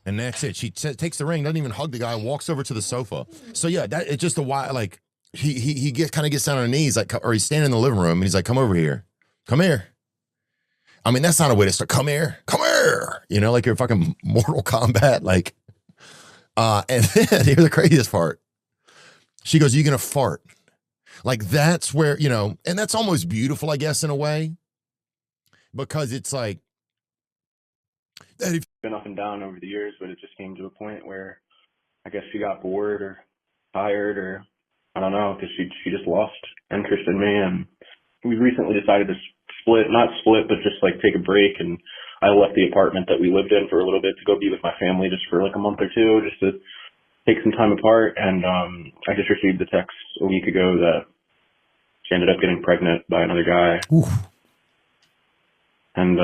And that's it. She takes the ring, doesn't even hug the guy, and walks over to the sofa. So yeah, that it's just a why. Like he kind of gets down on her knees, like, or he's standing in the living room, and he's like, "Come over here, come here." I mean, that's not a way to start. Come here, come here. You know, like you're fucking Mortal Kombat. Like, and then here's the craziest part. She goes, "You gonna fart?" Like that's where, you know, and that's almost beautiful, I guess, in a way, because it's like that. If been up and down over the years, but it just came to a point where I guess she got bored or tired, or I don't know, because she just lost interest in me, and we recently decided to not split, but just like take a break, and I left the apartment that we lived in for a little bit to go be with my family just for like a month or two, just to take some time apart. And I just received a text a week ago that she ended up getting pregnant by another guy. Oof. And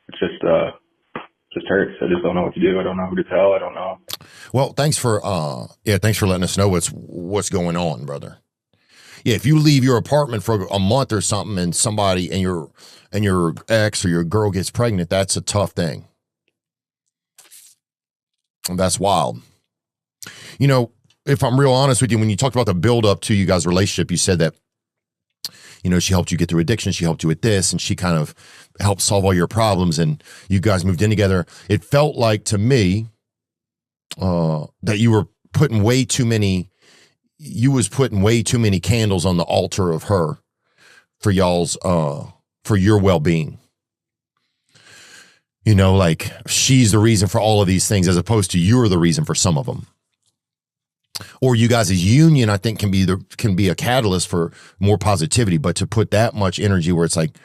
it just hurts. I just don't know what to do. I don't know who to tell. I don't know. Well, thanks for letting us know what's going on, brother. Yeah, if you leave your apartment for a month or something, and somebody and your ex or your girl gets pregnant, that's a tough thing. And that's wild. You know, if I'm real honest with you, when you talked about the build up to you guys' relationship, you said that, you know, she helped you get through addiction. She helped you with this, and she kind of helped solve all your problems, and you guys moved in together. It felt like to me that you were putting way too many candles on the altar of her for y'all's, for your well-being. You know, like she's the reason for all of these things, as opposed to you're the reason for some of them. Or you guys' union, I think, can be a catalyst for more positivity. But to put that much energy where it's like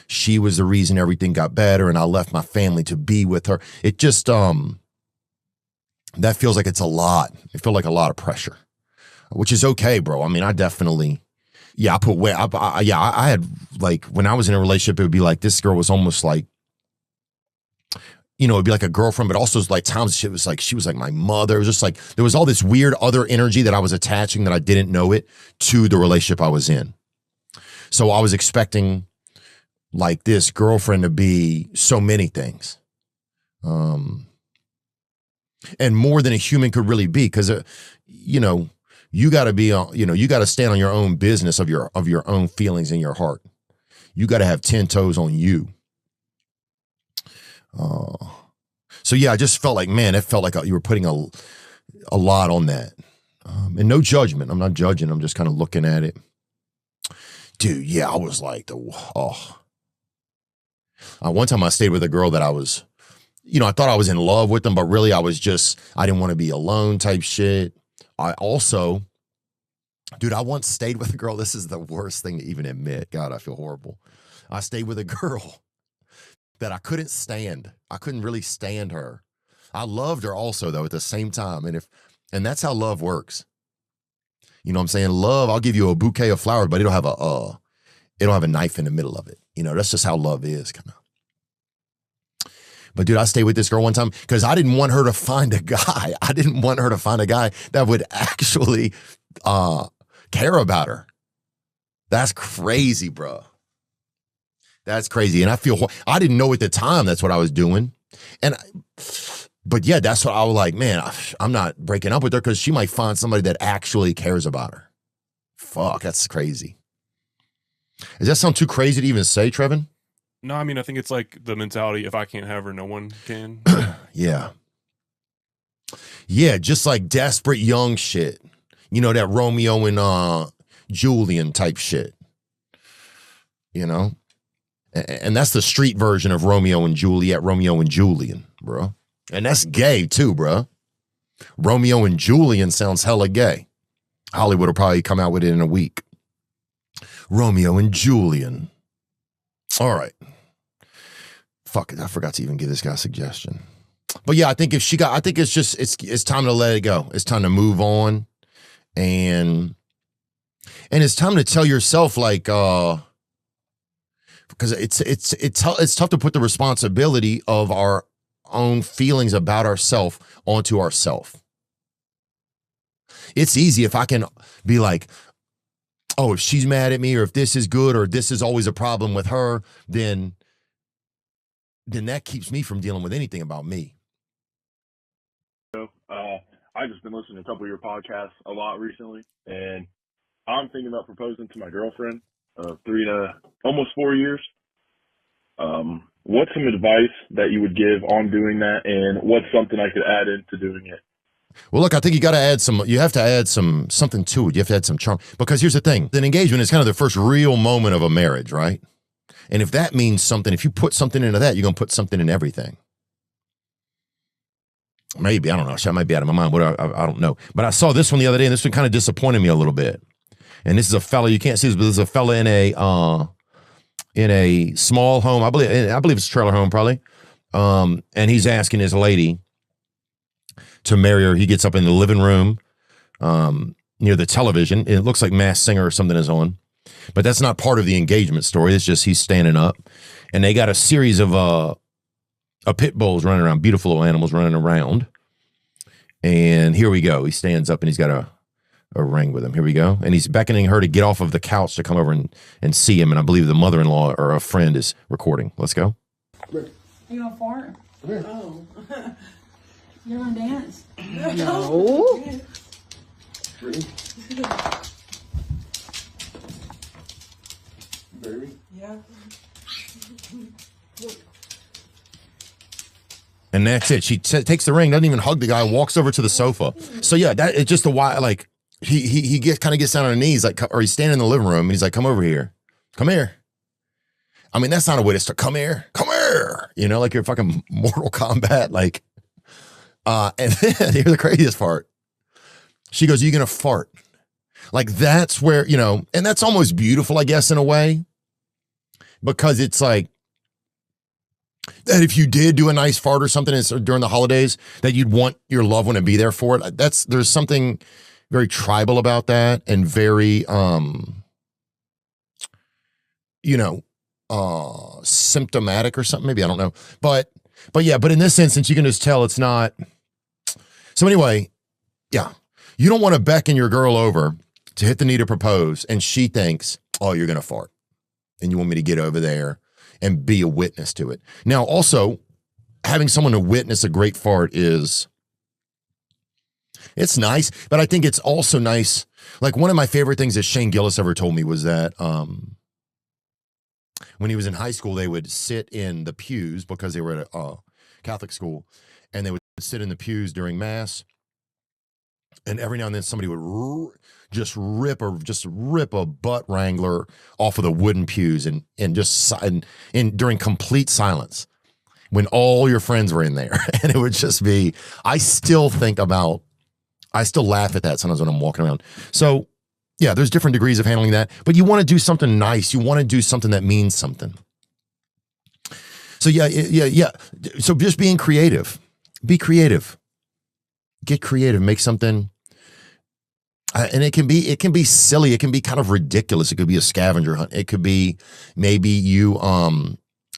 she was the reason everything got better, and I left my family to be with her, it just that feels like it's a lot. It felt like a lot of pressure, which is okay, bro. I mean, I definitely, yeah, I had, like, when I was in a relationship, it would be like this girl was almost like, you know, it'd be like a girlfriend, but also like times she was like my mother. It was just like there was all this weird other energy that I was attaching that I didn't know it to the relationship I was in. So I was expecting like this girlfriend to be so many things, and more than a human could really be, because you know, you got to be, you got to stand on your own business of your own feelings in your heart. You got to have 10 toes on you. So yeah, I just felt like, man, it felt like you were putting a lot on that. And no judgment. I'm not judging. I'm just kind of looking at it. Dude, yeah, I was like, one time I stayed with a girl that I was, you know, I thought I was in love with them, but really I didn't want to be alone type shit. I also, dude, I once stayed with a girl. This is the worst thing to even admit. God, I feel horrible. I stayed with a girl that I couldn't stand. I couldn't really stand her. I loved her also, though, at the same time. And that's how love works. You know what I'm saying? Love, I'll give you a bouquet of flowers, but it'll have a knife in the middle of it. You know, that's just how love is, kind of. But dude, I stayed with this girl one time because I didn't want her to find a guy. I didn't want her to find a guy that would actually care about her. That's crazy, bro. That's crazy. And I didn't know at the time that's what I was doing. But yeah, that's what I was like, man, I'm not breaking up with her because she might find somebody that actually cares about her. Fuck, that's crazy. Does that sound too crazy to even say, Trevin? No, I mean, I think it's like the mentality, if I can't have her, no one can. Yeah. Yeah, just like desperate young shit. You know, that Romeo and Julian type shit. You know? And that's the street version of Romeo and Juliet, Romeo and Julian, bro. And that's gay too, bro. Romeo and Julian sounds hella gay. Hollywood will probably come out with it in a week. Romeo and Julian. All right. Fuck it, I forgot to even give this guy a suggestion. But yeah, I think it's time to let it go. It's time to move on. And it's time to tell yourself, like, because it's tough to put the responsibility of our own feelings about ourselves onto ourselves. It's easy if I can be like, oh, if she's mad at me, or if this is good, or this is always a problem with her, then then that keeps me from dealing with anything about me. I've just been listening to a couple of your podcasts a lot recently, and I'm thinking about proposing to my girlfriend of 3 to almost 4 years. What's some advice that you would give on doing that, and what's something I could add into doing it? Well, look, I think you have to add something to it. You have to add some charm, because here's the thing. An engagement is kind of the first real moment of a marriage, right? And if that means something, if you put something into that, you're going to put something in everything. Maybe, I don't know. That might be out of my mind. I don't know. But I saw this one the other day, and this one kind of disappointed me a little bit. And this is a fella, you can't see this, but this is a fella in a small home. I believe it's a trailer home, probably. And he's asking his lady to marry her. He gets up in the living room near the television. It looks like Masked Singer or something is on. But that's not part of the engagement story. It's just he's standing up. And they got a series of pit bulls running around, beautiful little animals running around. And here we go. He stands up and he's got a ring with him. Here we go. And he's beckoning her to get off of the couch to come over and see him. And I believe the mother-in-law or a friend is recording. Let's go. You gonna fart? Oh. You gonna dance? No. Baby? Yeah. And that's it. She takes the ring, doesn't even hug the guy, walks over to the sofa. So yeah, that it's just a while. Like he kind of gets down on his knees, like, or he's standing in the living room, and he's like, "Come over here, come here." I mean, that's not a way to start. Come here, come here. You know, like you're fucking Mortal Kombat. Like, and then here's the craziest part. She goes, "You gonna fart?" Like that's where, you know, and that's almost beautiful, I guess, in a way, because it's like that if you did do a nice fart or something during the holidays, that you'd want your loved one to be there for it. There's something very tribal about that, and very symptomatic or something. Maybe, I don't know. But in this instance, you can just tell it's not. So anyway, yeah. You don't want to beckon your girl over to hit the knee to propose, and she thinks, "Oh, you're gonna fart," and you want me to get over there and be a witness to it. Now, also, having someone to witness a great fart it's nice, but I think it's also nice. Like, one of my favorite things that Shane Gillis ever told me was that when he was in high school, they would sit in the pews because they were at a Catholic school, and they would sit in the pews during Mass. And every now and then somebody would just rip a butt wrangler off of the wooden pews and during complete silence when all your friends were in there. And it would just be, I still laugh at that sometimes when I'm walking around. So yeah, there's different degrees of handling that, but you want to do something nice. You want to do something that means something. So yeah. So just being creative, be creative. Get creative, make something, and it can be silly. It can be kind of ridiculous. It could be a scavenger hunt. It could be maybe you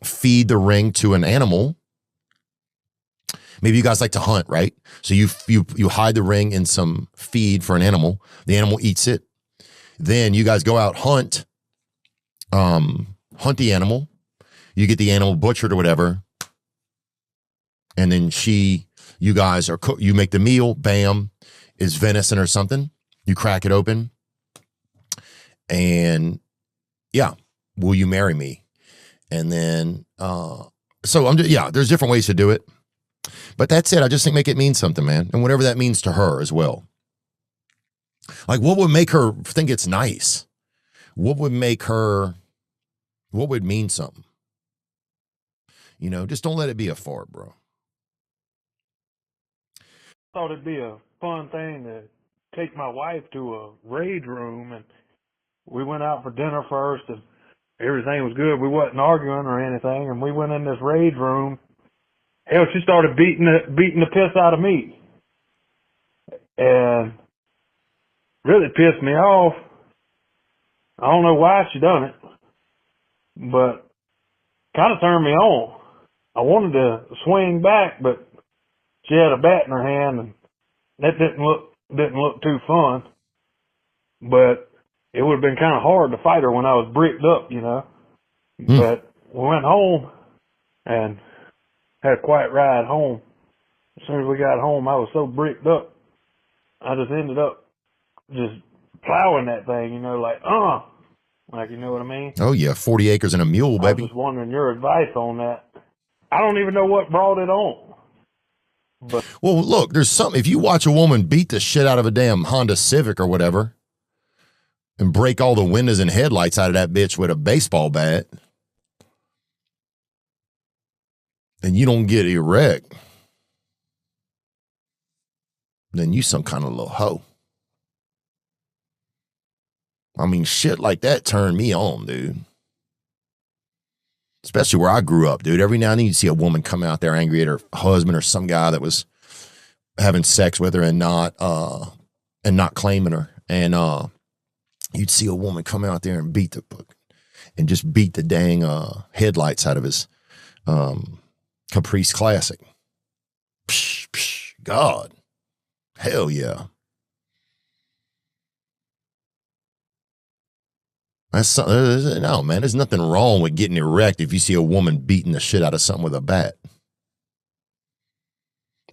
feed the ring to an animal. Maybe you guys like to hunt, right? So you hide the ring in some feed for an animal. The animal eats it. Then you guys go out hunt the animal. You get the animal butchered or whatever, and then you guys you make the meal, bam, is venison or something. You crack it open. And yeah, will you marry me? And then, there's different ways to do it. But that's it. I just think make it mean something, man. And whatever that means to her as well. Like, what would make her think it's nice? What would mean something? You know, just don't let it be a fart, bro. Thought it'd be a fun thing to take my wife to a rage room, and we went out for dinner first, and everything was good. We wasn't arguing or anything, and we went in this rage room. Hell, she started beating the piss out of me, and really pissed me off. I don't know why she done it, but kind of turned me on. I wanted to swing back, but she had a bat in her hand, and that didn't look too fun. But it would have been kind of hard to fight her when I was bricked up, you know. But we went home, and had a quiet ride home. As soon as we got home, I was so bricked up. I just ended up just plowing that thing, you know, like, you know what I mean? Oh, yeah, 40 acres and a mule, I was baby. just wondering your advice on that. I don't even know what brought it on. But Well, look, there's something. If you watch a woman beat the shit out of a damn Honda Civic or whatever and break all the windows and headlights out of that bitch with a baseball bat, and you don't get erect, then you some kind of little hoe. I mean, shit like that turned me on, dude. Especially where I grew up, dude. Every now and then you'd see a woman come out there angry at her husband or some guy that was having sex with her and not claiming her. And you'd see a woman come out there and just beat the dang headlights out of his Caprice Classic. Psh, psh, God. Hell yeah. No, man, there's nothing wrong with getting erect if you see a woman beating the shit out of something with a bat.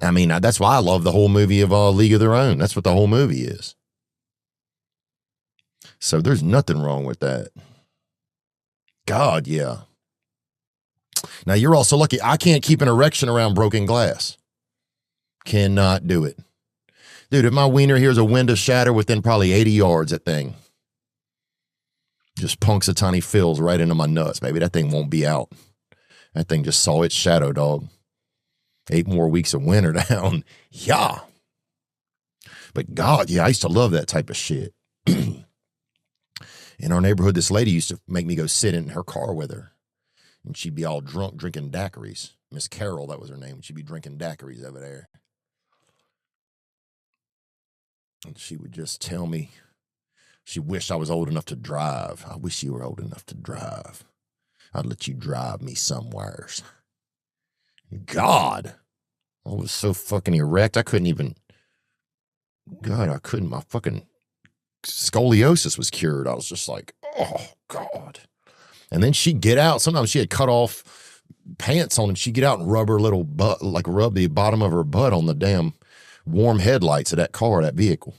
I mean, that's why I love the whole movie of League of Their Own. That's what the whole movie is. So there's nothing wrong with that. God, yeah. Now, you're also lucky. I can't keep an erection around broken glass. Cannot do it. Dude, if my wiener hears a window shatter within probably 80 yards, that thing just punxsutawney fills right into my nuts, baby. That thing won't be out. That thing just saw its shadow, dog. 8 more weeks of winter down. Yeah. But God, yeah, I used to love that type of shit. In our neighborhood, this lady used to make me go sit in her car with her. And she'd be all drunk drinking daiquiris. Miss Carol, that was her name. She'd be drinking daiquiris over there. And she would just tell me she wished I was old enough to drive. I wish you were old enough to drive. I'd let you drive me somewheres. God, I was so fucking erect. I couldn't even, my fucking scoliosis was cured. I was just like, oh, God. And then she'd get out. Sometimes she had cut off pants on and she'd get out and rub her little butt, like rub the bottom of her butt on the damn warm headlights of that car, that vehicle.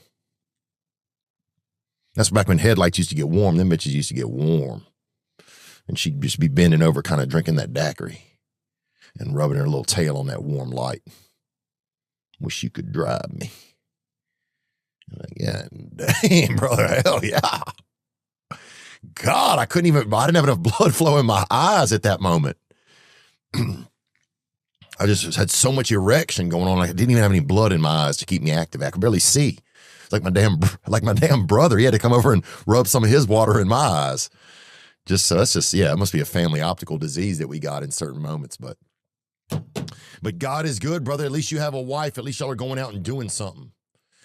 That's back when headlights used to get warm. Them bitches used to get warm. And she'd just be bending over, kind of drinking that daiquiri and rubbing her little tail on that warm light. Wish you could drive me. Like, yeah, damn, brother, hell yeah. God, I didn't have enough blood flow in my eyes at that moment. I just had so much erection going on. I didn't even have any blood in my eyes to keep me active. I could barely see. It's like my damn brother. He had to come over and rub some of his water in my eyes. It must be a family optical disease that we got in certain moments. But God is good, brother. At least you have a wife. At least y'all are going out and doing something.